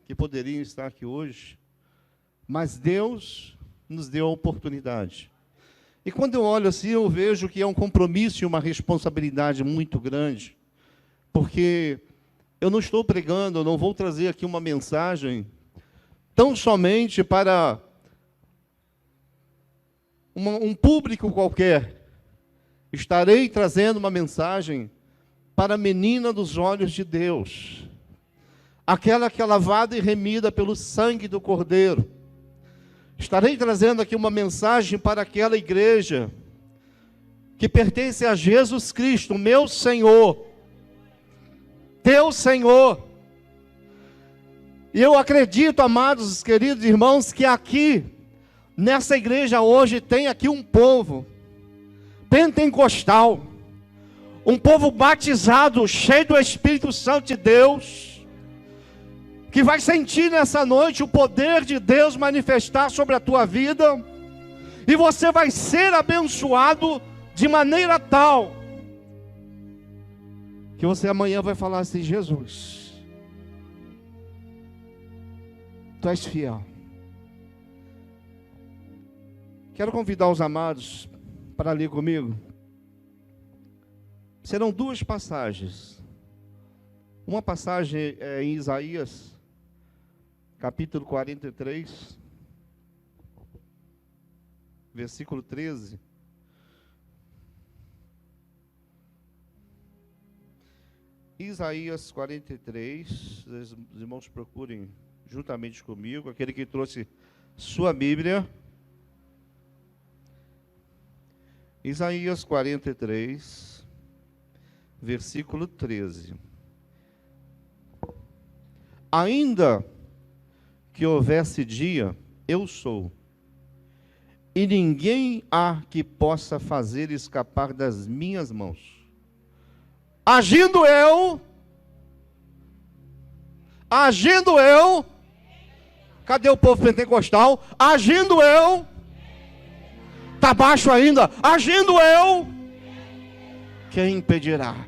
que poderiam estar aqui hoje, mas Deus nos deu a oportunidade. E quando eu olho assim, eu vejo que é um compromisso e uma responsabilidade muito grande, porque eu não estou pregando, eu não vou trazer aqui uma mensagem tão somente para um público qualquer. Estarei trazendo uma mensagem para a menina dos olhos de Deus, aquela que é lavada e remida pelo sangue do Cordeiro. Estarei trazendo aqui uma mensagem para aquela igreja que pertence a Jesus Cristo, meu Senhor, teu Senhor. E eu acredito, amados, queridos irmãos, que aqui, nessa igreja hoje, tem aqui um povo pentecostal, um povo batizado, cheio do Espírito Santo de Deus, que vai sentir nessa noite o poder de Deus manifestar sobre a tua vida, e você vai ser abençoado de maneira tal, que você amanhã vai falar assim: Jesus, Tu és fiel. Quero convidar os amados para ler comigo. Serão duas passagens. Uma passagem é em Isaías, capítulo 43, versículo 13. Isaías 43, os irmãos procurem juntamente comigo, aquele que trouxe sua Bíblia. Isaías 43, versículo 13. Ainda que houvesse dia, eu sou, e ninguém há que possa fazer escapar das minhas mãos. Agindo eu, cadê o povo pentecostal? Agindo eu, está baixo ainda, agindo eu, quem impedirá?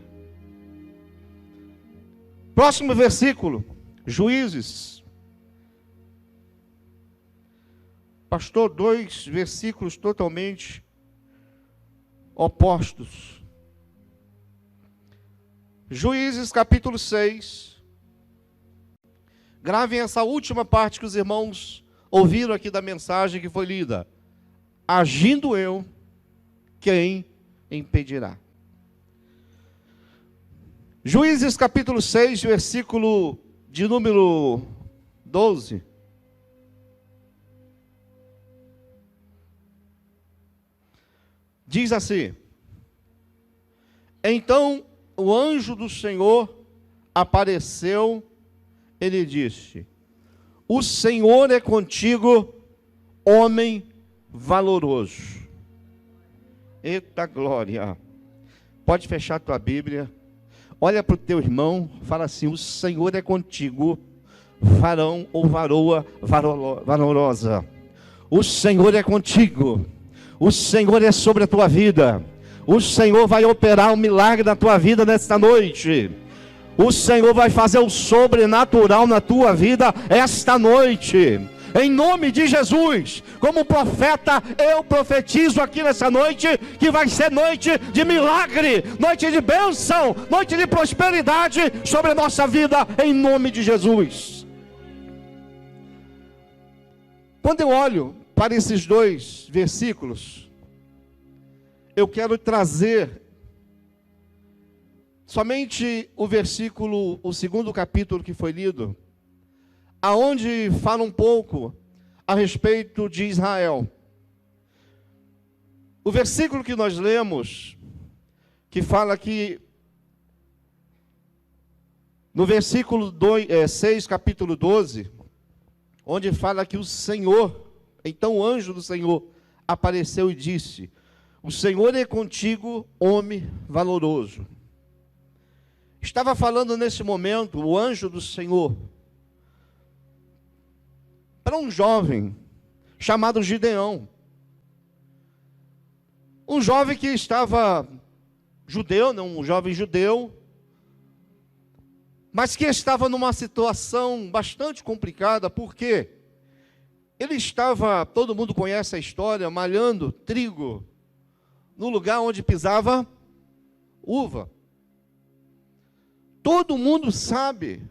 Próximo versículo, Juízes. Pastor, dois versículos totalmente opostos. Juízes capítulo 6. Gravem essa última parte que os irmãos ouviram aqui da mensagem que foi lida. Agindo eu, quem impedirá? Juízes capítulo 6, versículo de número 12. Diz assim: então o anjo do Senhor apareceu, ele disse: o Senhor é contigo, homem valoroso. Eita glória! Pode fechar a tua Bíblia, olha para o teu irmão, fala assim: o Senhor é contigo, varão ou varoa valorosa. O Senhor é contigo, o Senhor é sobre a tua vida, o Senhor vai operar um milagre na tua vida nesta noite. O Senhor vai fazer o sobrenatural na tua vida esta noite. Em nome de Jesus, como profeta, eu profetizo aqui nessa noite, que vai ser noite de milagre, noite de bênção, noite de prosperidade sobre a nossa vida, em nome de Jesus. Quando eu olho para esses dois versículos, eu quero trazer somente o versículo, o segundo capítulo que foi lido, aonde fala um pouco a respeito de Israel. O versículo que nós lemos, que fala que, no versículo 6, capítulo 12, onde fala que o Senhor, então o anjo do Senhor, apareceu e disse: o Senhor é contigo, homem valoroso. Estava falando nesse momento o anjo do Senhor para um jovem chamado Gideão. Um jovem que estava judeu, um jovem judeu, mas que estava numa situação bastante complicada, porque ele estava, todo mundo conhece a história, malhando trigo no lugar onde pisava uva. Todo mundo sabe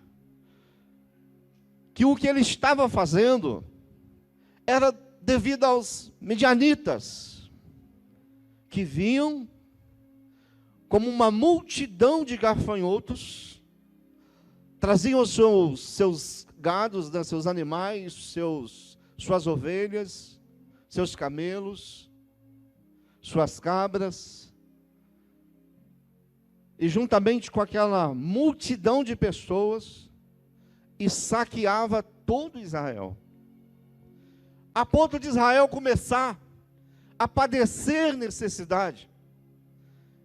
que o que ele estava fazendo era devido aos midianitas, que vinham como uma multidão de gafanhotos, traziam os seus gados, né, seus animais, suas ovelhas, seus camelos, suas cabras, e juntamente com aquela multidão de pessoas, e saqueava todo Israel, a ponto de Israel começar a padecer necessidade.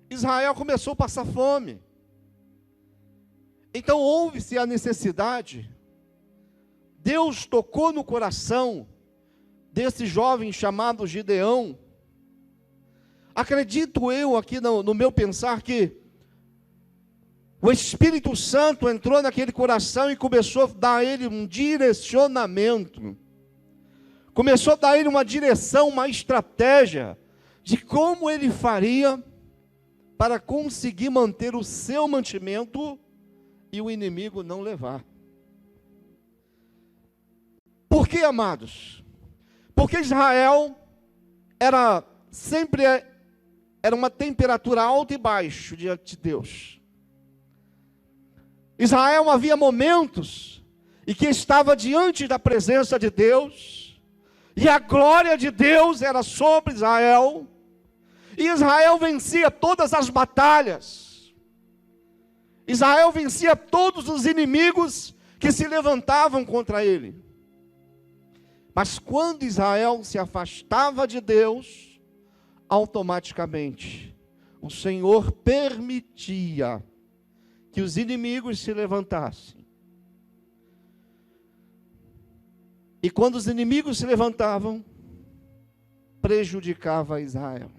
Israel começou a passar fome. Então houve-se a necessidade. Deus tocou no coração desse jovem chamado Gideão. Acredito eu aqui no meu pensar que o Espírito Santo entrou naquele coração e começou a dar a ele um direcionamento. Começou a dar a ele uma direção, uma estratégia de como ele faria para conseguir manter o seu mantimento e o inimigo não levar. Por que, amados? Porque Israel sempre era uma temperatura alta e baixa diante de Deus. Israel havia momentos em que estava diante da presença de Deus, e a glória de Deus era sobre Israel, e Israel vencia todas as batalhas. Israel vencia todos os inimigos que se levantavam contra ele. Mas quando Israel se afastava de Deus, automaticamente o Senhor permitia que os inimigos se levantassem. E quando os inimigos se levantavam, prejudicava Israel.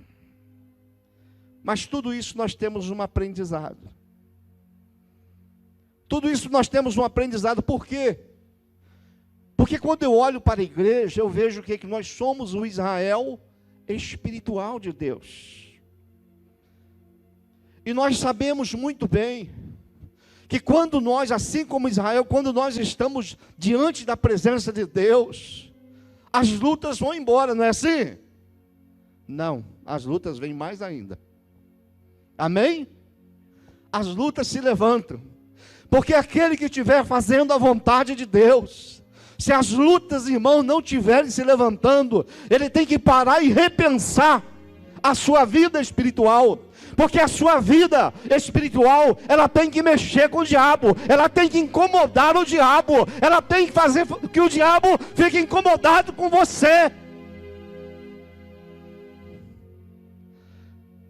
Mas tudo isso nós temos um aprendizado. Tudo isso nós temos um aprendizado. Por quê? Porque quando eu olho para a igreja, eu vejo que nós somos o Israel espiritual de Deus. E nós sabemos muito bem que quando nós, assim como Israel, quando nós estamos diante da presença de Deus, as lutas vão embora, não é assim? Não, as lutas vêm mais ainda. Amém? As lutas se levantam, porque aquele que estiver fazendo a vontade de Deus, se as lutas, irmãos, não estiverem se levantando, ele tem que parar e repensar a sua vida espiritual, porque a sua vida espiritual, ela tem que mexer com o diabo, ela tem que incomodar o diabo, ela tem que fazer que o diabo fique incomodado com você.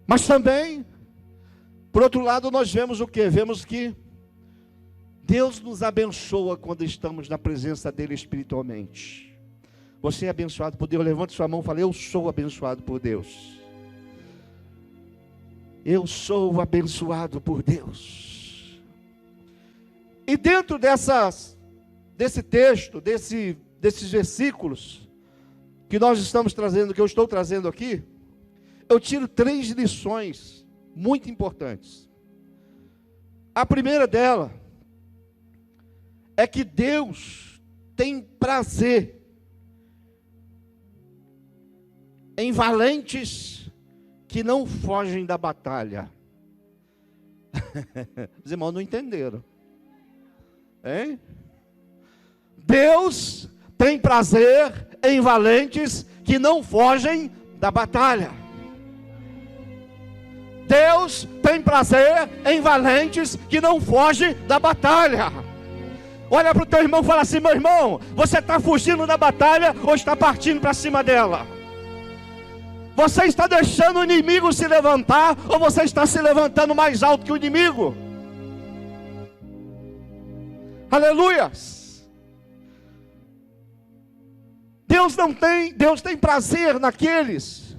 Mas também, por outro lado, nós vemos o quê? Vemos que Deus nos abençoa quando estamos na presença dele espiritualmente. Você é abençoado por Deus? Levante sua mão e fale: eu sou abençoado por Deus. Eu sou abençoado por Deus. E dentro desse texto, desses versículos que nós estamos trazendo, que eu estou trazendo aqui, eu tiro 3 lições muito importantes. A primeira dela é que Deus tem prazer em valentes que não fogem da batalha. Os irmãos não entenderam. Hein? Deus tem prazer em valentes que não fogem da batalha. Deus tem prazer em valentes que não fogem da batalha. Olha para o teu irmão e fala assim: meu irmão, você está fugindo da batalha ou está partindo para cima dela? Você está deixando o inimigo se levantar ou você está se levantando mais alto que o inimigo? Aleluias! Deus tem prazer naqueles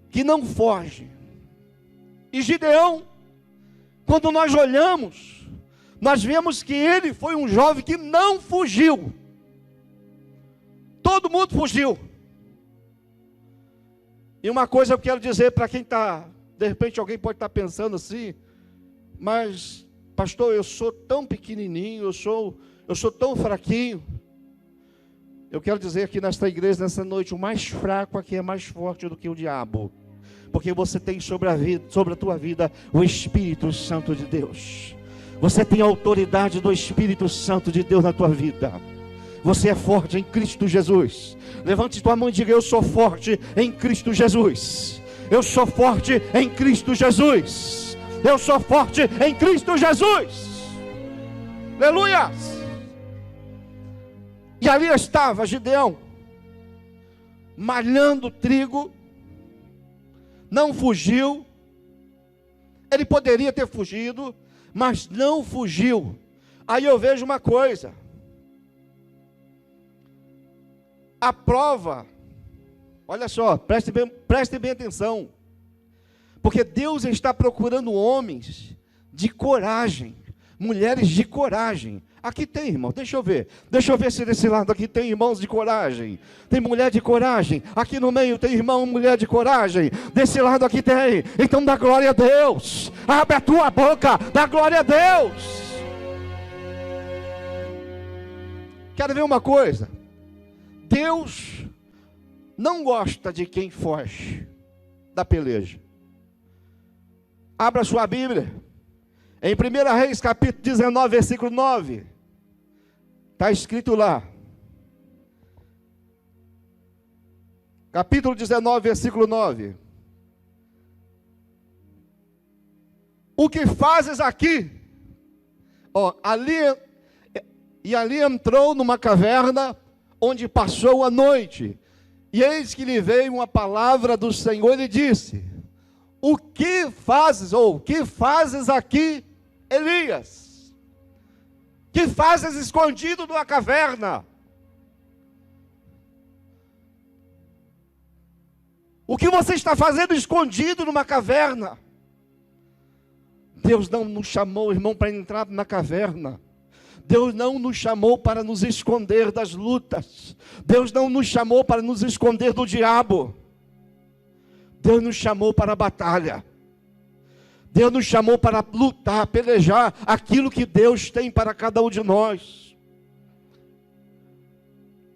que não fogem. E Gideão Quando nós olhamos, nós vemos que ele foi um jovem que não fugiu. Todo mundo fugiu. E uma coisa eu quero dizer para quem está, de repente alguém pode estar pensando assim, mas pastor, eu sou tão pequenininho, eu sou tão fraquinho. Eu quero dizer aqui nesta igreja, nessa noite, o mais fraco aqui é mais forte do que o diabo. Porque você tem sobre a tua vida o Espírito Santo de Deus. Você tem a autoridade do Espírito Santo de Deus na tua vida. Você é forte em Cristo Jesus. Levante tua mão e diga: eu sou forte em Cristo Jesus. Eu sou forte em Cristo Jesus. Eu sou forte em Cristo Jesus. Aleluia! E ali estava Gideão, malhando trigo, não fugiu. Ele poderia ter fugido, mas não fugiu. Aí eu vejo uma coisa: a prova, olha só, preste bem atenção, porque Deus está procurando homens de coragem, mulheres de coragem. Aqui tem, irmão, deixa eu ver se desse lado aqui tem irmãos de coragem, tem mulher de coragem, aqui no meio tem irmão, mulher de coragem, desse lado aqui tem, então dá glória a Deus, abre a tua boca, dá glória a Deus. Quero ver uma coisa: Deus não gosta de quem foge da peleja. Abra sua Bíblia, em 1 Reis capítulo 19, versículo 9, está escrito lá, capítulo 19, versículo 9, o que fazes aqui? Ali entrou numa caverna, onde passou a noite, e eis que lhe veio uma palavra do Senhor, e disse: o que fazes, ou o que fazes aqui, Elias? Que fazes escondido numa caverna? O que você está fazendo escondido numa caverna? Deus não nos chamou, irmão, para entrar na caverna. Deus não nos chamou para nos esconder das lutas. Deus não nos chamou para nos esconder do diabo. Deus nos chamou para a batalha. Deus nos chamou para lutar, pelejar aquilo que Deus tem para cada um de nós.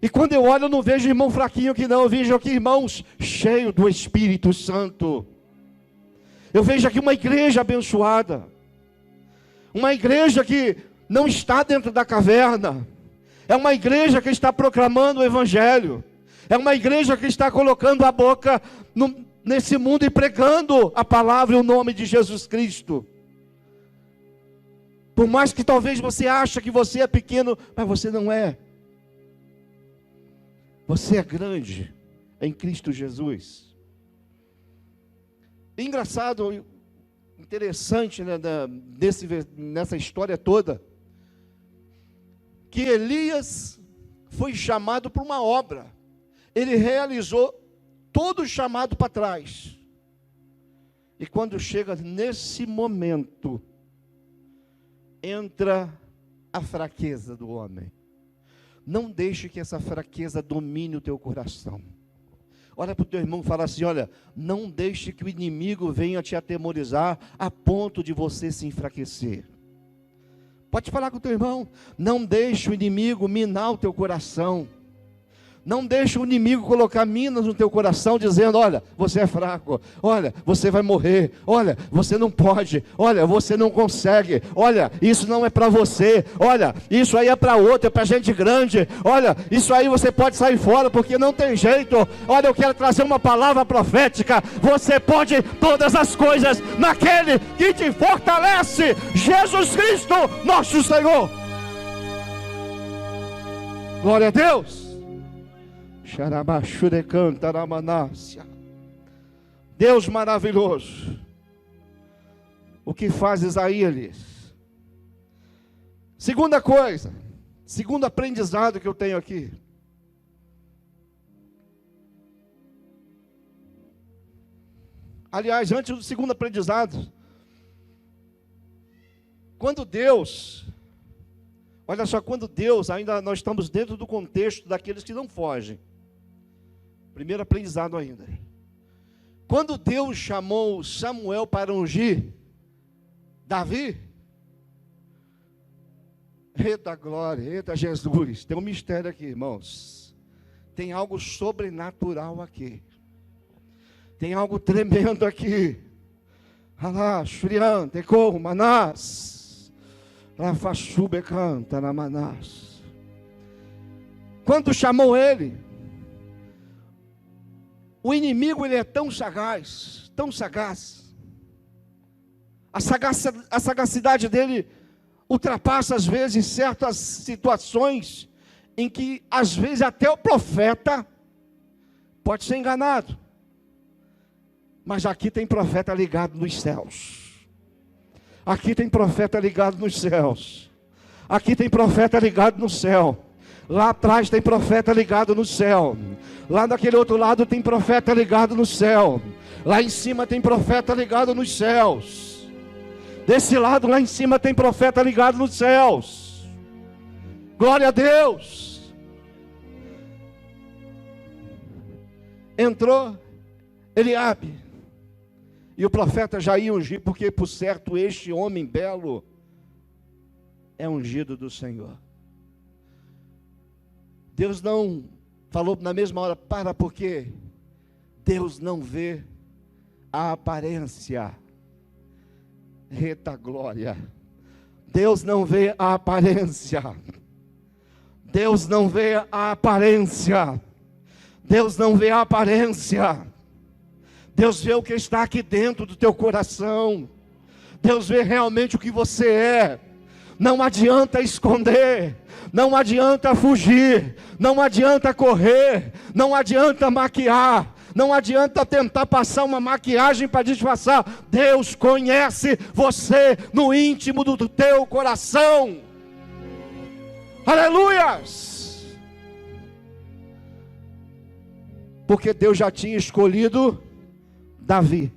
E quando eu olho, eu não vejo irmão fraquinho aqui não, eu vejo aqui irmãos cheios do Espírito Santo. Eu vejo aqui uma igreja abençoada. Uma igreja que não está dentro da caverna. É uma igreja que está proclamando o Evangelho. É uma igreja que está colocando a boca nesse mundo e pregando a palavra e o nome de Jesus Cristo. Por mais que talvez você ache que você é pequeno, mas você não é. Você é grande em Cristo Jesus. Engraçado, interessante, né, nessa história toda, que Elias foi chamado para uma obra. Ele realizou todo o chamado para trás. E quando chega nesse momento, entra a fraqueza do homem. Não deixe que essa fraqueza domine o teu coração. Olha para o teu irmão e fala assim: olha, não deixe que o inimigo venha te atemorizar a ponto de você se enfraquecer. Pode falar com o teu irmão. Não deixe o inimigo minar o teu coração. Não deixe o inimigo colocar minas no teu coração, dizendo: olha, você é fraco, olha, você vai morrer, olha, você não pode, olha, você não consegue, olha, isso não é para você, olha, isso aí é para outro, é para gente grande, olha, isso aí você pode sair fora, porque não tem jeito. Olha, eu quero trazer uma palavra profética: você pode todas as coisas naquele que te fortalece, Jesus Cristo, nosso Senhor. Glória a Deus. Deus maravilhoso. O que fazes aí, Elias? Segunda coisa, segundo aprendizado que eu tenho aqui. Aliás, antes do segundo aprendizado, Quando Deus, olha só, quando Deus, ainda nós estamos dentro do contexto daqueles que não fogem. Primeiro aprendizado ainda. Quando Deus chamou Samuel para ungir Davi, eita glória, eita Jesus, tem um mistério aqui, irmãos. Tem algo sobrenatural aqui. Tem algo tremendo aqui. Alá, Shuriante, como, Manás. Rafachube canta na Manás. Quando chamou ele, o inimigo ele é tão sagaz, tão sagaz. A sagacidade dele ultrapassa às vezes certas situações em que às vezes até o profeta pode ser enganado. Mas aqui tem profeta ligado nos céus. Aqui tem profeta ligado nos céus. Aqui tem profeta ligado no céu. Lá atrás tem profeta ligado no céu. Lá daquele outro lado tem profeta ligado no céu. Lá em cima tem profeta ligado nos céus. Desse lado lá em cima tem profeta ligado nos céus. Glória a Deus. Entrou Eliabe. E o profeta já ia ungir, porque por certo este homem belo é ungido do Senhor. Deus não falou na mesma hora, porque Deus não vê a aparência. Eita glória. Deus não vê a aparência. Deus não vê a aparência. Deus não vê a aparência. Deus vê o que está aqui dentro do teu coração. Deus vê realmente o que você é. Não adianta esconder. Não adianta fugir. Não adianta correr. Não adianta maquiar. Não adianta tentar passar uma maquiagem para disfarçar. Deus conhece você no íntimo do teu coração. Aleluias! Porque Deus já tinha escolhido Davi,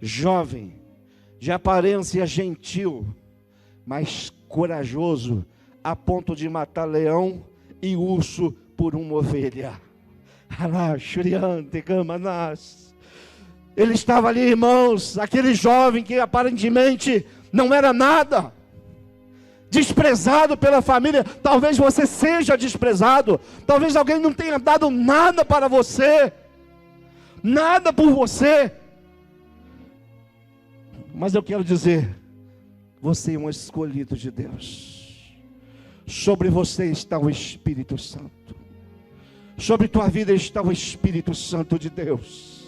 jovem, de aparência gentil, mas corajoso, a ponto de matar leão e urso por uma ovelha. Ele estava ali, irmãos, aquele jovem que aparentemente não era nada, desprezado pela família. Talvez você seja desprezado, talvez alguém não tenha dado nada para você, nada por você, mas eu quero dizer, você é um escolhido de Deus. Sobre você está o Espírito Santo. Sobre tua vida está o Espírito Santo de Deus.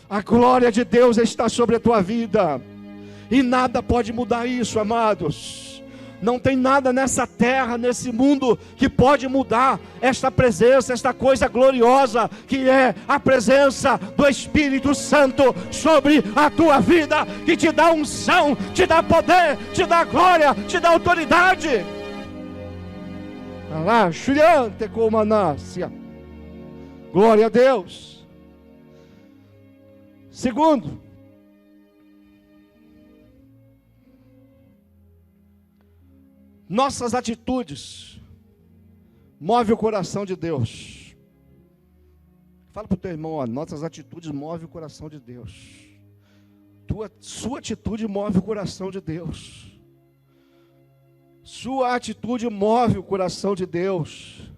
A glória de Deus está sobre a tua vida. E nada pode mudar isso, amados. Não tem nada nessa terra, nesse mundo, que pode mudar esta presença, esta coisa gloriosa, que é a presença do Espírito Santo sobre a tua vida, que te dá unção, te dá poder, te dá glória, te dá autoridade. Glória a Deus. Segundo, nossas atitudes movem o coração de Deus. Fala para o teu irmão, ó, nossas atitudes movem o coração de Deus. Sua atitude move o coração de Deus. Sua atitude move o coração de Deus.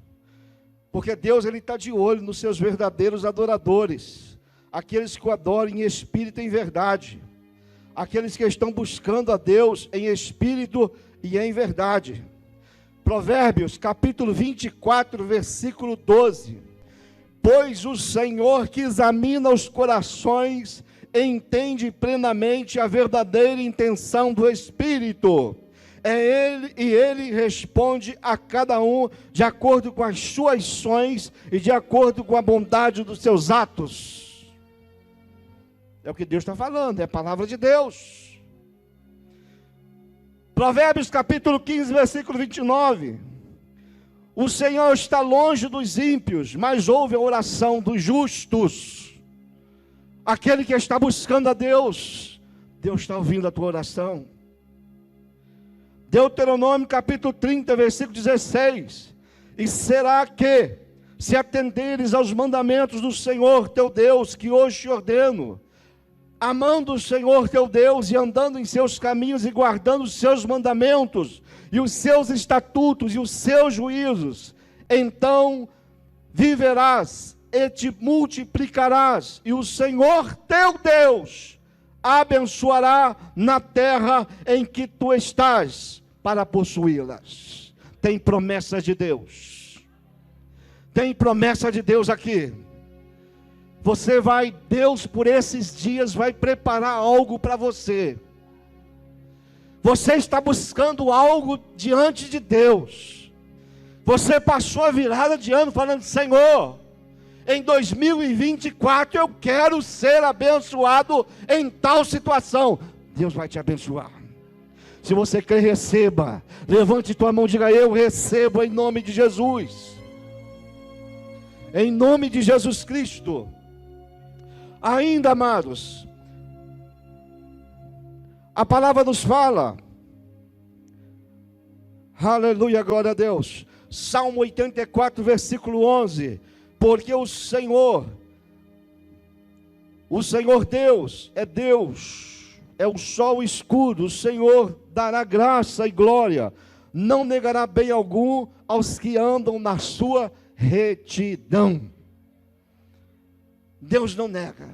Porque Deus está de olho nos seus verdadeiros adoradores. Aqueles que o adoram em espírito e em verdade. Aqueles que estão buscando a Deus em espírito e em verdade. Provérbios capítulo 24, versículo 12. Pois o Senhor que examina os corações entende plenamente a verdadeira intenção do Espírito. É Ele, e Ele responde a cada um de acordo com as suas ações e de acordo com a bondade dos seus atos. É o que Deus está falando, é a palavra de Deus. Provérbios capítulo 15, versículo 29. O Senhor está longe dos ímpios, mas ouve a oração dos justos. Aquele que está buscando a Deus, Deus está ouvindo a tua oração. Deuteronômio capítulo 30, versículo 16. E será que, se atenderes aos mandamentos do Senhor teu Deus, que hoje te ordeno, amando o Senhor teu Deus e andando em seus caminhos e guardando os seus mandamentos e os seus estatutos e os seus juízos, então viverás e te multiplicarás, e o Senhor teu Deus abençoará na terra em que tu estás para possuí-las. Tem promessa de Deus. Tem promessa de Deus aqui. Deus por esses dias vai preparar algo para você. Você está buscando algo diante de Deus. Você passou a virada de ano falando: Senhor, em 2024 eu quero ser abençoado em tal situação. Deus vai te abençoar. Se você quer, receba. Levante tua mão e diga: eu recebo em nome de Jesus. Em nome de Jesus Cristo. Ainda, amados, a palavra nos fala, aleluia, glória a Deus, Salmo 84, versículo 11, porque o Senhor Deus, é o sol escuro, o Senhor dará graça e glória, não negará bem algum aos que andam na sua retidão. Deus não nega.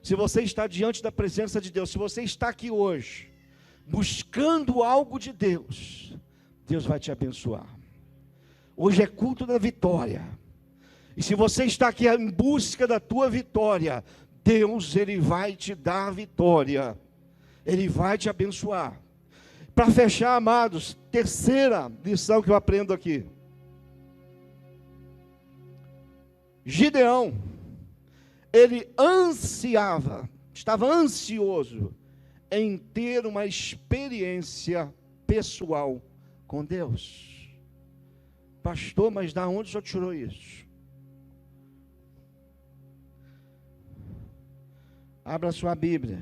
Se você está diante da presença de Deus, se você está aqui hoje, buscando algo de Deus, Deus vai te abençoar. Hoje é culto da vitória. E se você está aqui em busca da tua vitória, Deus, Ele vai te dar a vitória. Ele vai te abençoar. Para fechar, amados, terceira lição que eu aprendo aqui. Gideão, ele estava ansioso em ter uma experiência pessoal com Deus. Pastor, mas da onde o senhor tirou isso? Abra sua Bíblia.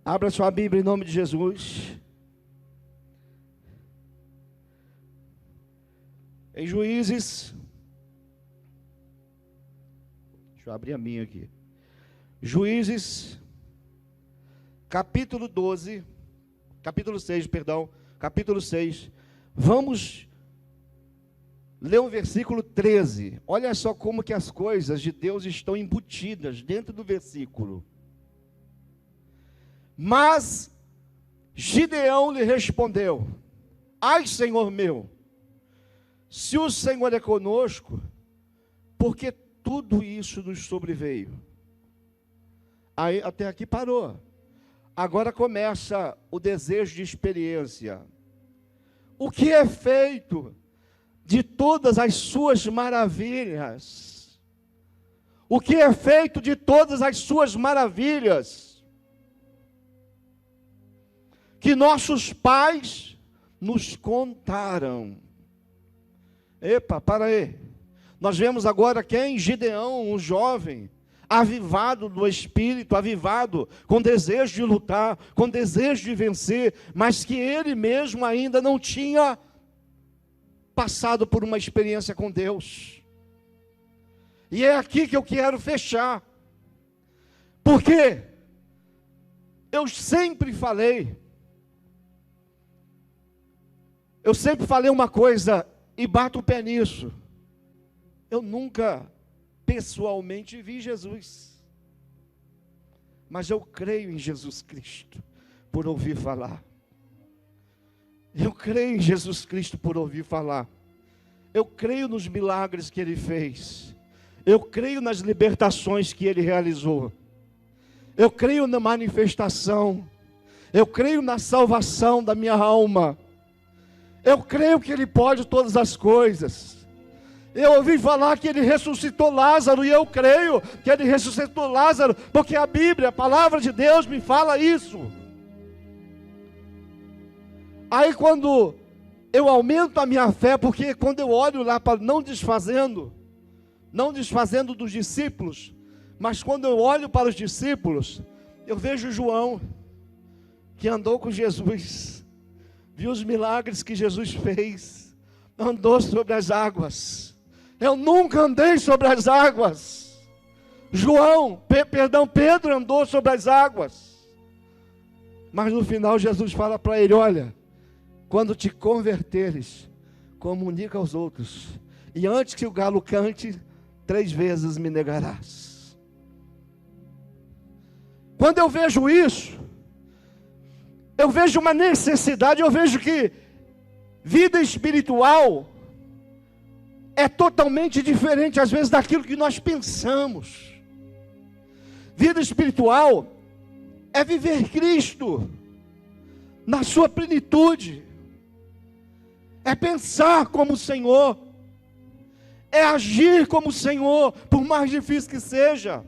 Abra sua Bíblia em nome de Jesus. Em Juízes, deixa eu abrir a minha aqui. Juízes, capítulo 6. Vamos ler o versículo 13. Olha só como que as coisas de Deus estão embutidas dentro do versículo. Mas Gideão lhe respondeu: ai, Senhor meu, se o Senhor é conosco, por que tudo isso nos sobreveio? Aí, até aqui parou. Agora começa o desejo de experiência. O que é feito de todas as suas maravilhas? O que é feito de todas as suas maravilhas? Que nossos pais nos contaram. Epa, para aí. Nós vemos agora quem? Gideão, um jovem, avivado do espírito, avivado, com desejo de lutar, com desejo de vencer, mas que ele mesmo ainda não tinha passado por uma experiência com Deus. E é aqui que eu quero fechar. Porque eu sempre falei uma coisa, e bato o pé nisso. Eu nunca pessoalmente vi Jesus, mas eu creio em Jesus Cristo por ouvir falar. Eu creio em Jesus Cristo por ouvir falar. Eu creio nos milagres que Ele fez. Eu creio nas libertações que Ele realizou. Eu creio na manifestação. Eu creio na salvação da minha alma. Eu creio que Ele pode todas as coisas. Eu ouvi falar que Ele ressuscitou Lázaro, e eu creio que Ele ressuscitou Lázaro, porque a Bíblia, a palavra de Deus me fala isso. Aí quando eu aumento a minha fé, porque quando eu olho lá para não desfazendo dos discípulos, Mas quando eu olho para os discípulos, eu vejo João, que andou com Jesus, viu os milagres que Jesus fez, andou sobre as águas. Eu nunca andei sobre as águas. Pedro andou sobre as águas. Mas no final Jesus fala para ele: olha, quando te converteres, comunica aos outros, e antes que o galo cante, 3 vezes me negarás. Quando eu vejo isso, eu vejo uma necessidade, eu vejo que vida espiritual é totalmente diferente, às vezes, daquilo que nós pensamos. Vida espiritual é viver Cristo na sua plenitude, é pensar como o Senhor, é agir como o Senhor, por mais difícil que seja.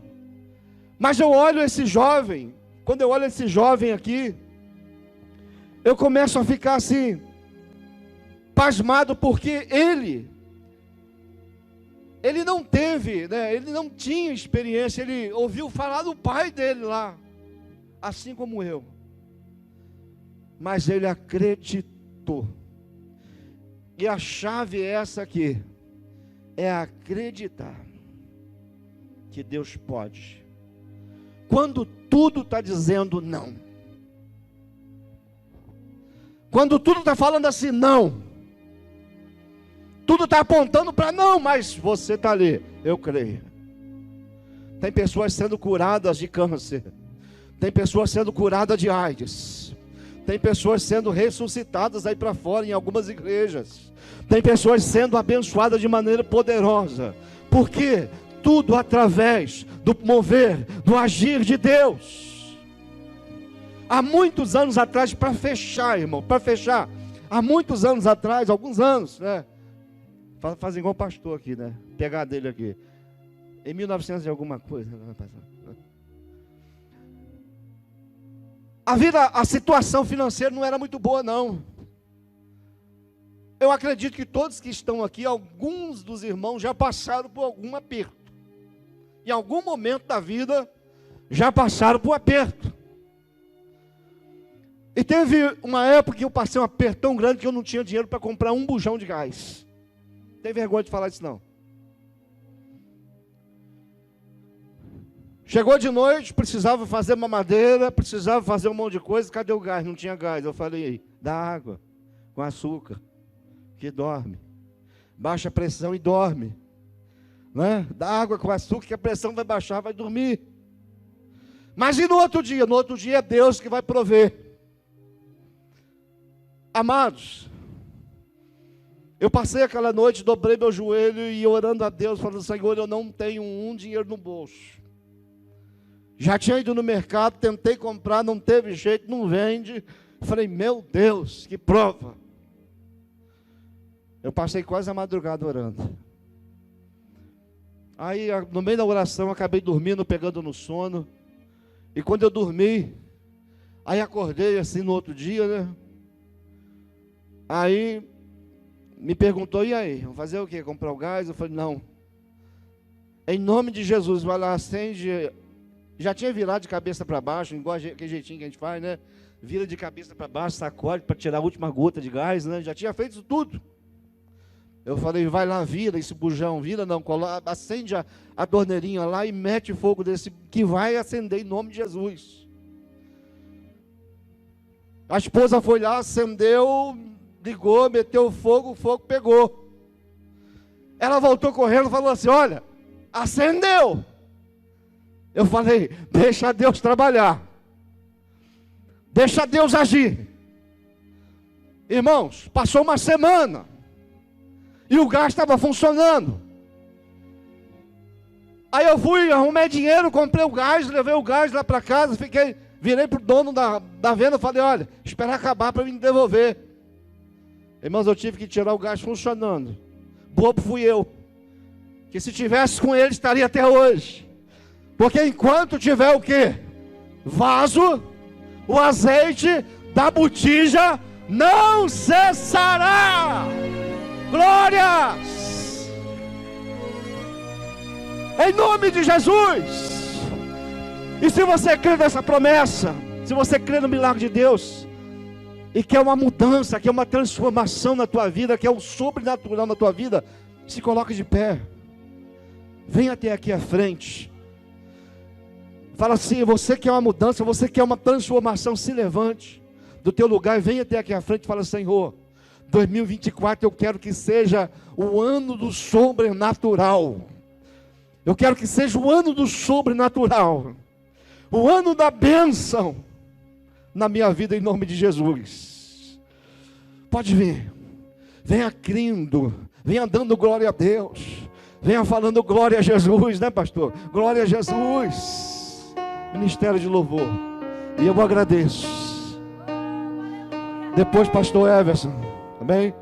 Mas eu olho esse jovem, quando eu olho esse jovem aqui, eu começo a ficar assim, pasmado, porque ele não teve, né, ele não tinha experiência, ele ouviu falar do pai dele lá, assim como eu. Mas ele acreditou. E a chave é essa aqui, é acreditar que Deus pode, quando tudo está dizendo não, quando tudo está falando assim, não, tudo está apontando para não, mas você está ali, eu creio. Tem pessoas sendo curadas de câncer, tem pessoas sendo curadas de AIDS, tem pessoas sendo ressuscitadas aí para fora em algumas igrejas, tem pessoas sendo abençoadas de maneira poderosa. Por quê? Tudo através do mover, do agir de Deus. Há muitos anos atrás, para fechar, irmão, para fechar, há muitos anos atrás, alguns anos, né? Fazem igual o pastor aqui, né? Pegar dele aqui. Em 1900 e alguma coisa. A situação financeira não era muito boa, não. Eu acredito que todos que estão aqui, alguns dos irmãos já passaram por algum aperto. Em algum momento da vida, já passaram por aperto. E teve uma época que eu passei um aperto tão grande que eu não tinha dinheiro para comprar um bujão de gás. Não tem vergonha de falar isso, não. Chegou de noite, precisava fazer uma madeira, precisava fazer um monte de coisa. Cadê o gás? Não tinha gás. Eu falei: dá água com açúcar, que dorme. Baixa a pressão e dorme. Né? Dá água com açúcar que a pressão vai baixar, vai dormir. Mas e no outro dia? No outro dia é Deus que vai prover. Amados, eu passei aquela noite, dobrei meu joelho e orando a Deus, falando: Senhor, eu não tenho um dinheiro no bolso. Já tinha ido no mercado, tentei comprar, não teve jeito, não vende. Falei: meu Deus, que prova. Eu passei quase a madrugada orando. Aí, no meio da oração, acabei dormindo, pegando no sono. E quando eu dormi, aí acordei assim no outro dia, né? Aí, me perguntou: e aí, vamos fazer o quê? Comprar o gás? Eu falei: não. Em nome de Jesus, vai lá, acende. Já tinha virado de cabeça para baixo, igual aquele jeitinho que a gente faz, né? Vira de cabeça para baixo, sacode para tirar a última gota de gás, né? Já tinha feito isso tudo. Eu falei: vai lá, vira esse bujão, vira não, acende a torneirinha lá e mete fogo desse, que vai acender em nome de Jesus. A esposa foi lá, acendeu, ligou, meteu o fogo pegou. Ela voltou correndo e falou assim: olha, acendeu. Eu falei: deixa Deus trabalhar, deixa Deus agir. Irmãos, passou uma semana e o gás estava funcionando. Aí eu fui, arrumei dinheiro, comprei o gás, levei o gás lá para casa, virei para o dono da venda e falei: olha, espera acabar para me devolver. Irmãos, eu tive que tirar o gás funcionando. Bobo fui eu, que se tivesse com ele estaria até hoje. Porque enquanto tiver o quê? Vaso, o azeite da botija não cessará. Glórias! Em nome de Jesus! E se você crê nessa promessa, se você crê no milagre de Deus, e quer uma mudança, quer uma transformação na tua vida, quer o sobrenatural na tua vida, se coloque de pé. Vem até aqui à frente. Fala assim, você quer uma mudança, você quer uma transformação, se levante do teu lugar e vem até aqui à frente e fala, Senhor, 2024 eu quero que seja o ano do sobrenatural. Eu quero que seja o ano do sobrenatural. O ano da bênção na minha vida, em nome de Jesus. Pode vir. Venha crendo. Venha dando glória a Deus. Venha falando glória a Jesus, né, pastor? Glória a Jesus. Ministério de louvor. E eu agradeço. Depois, pastor Everson. Amém?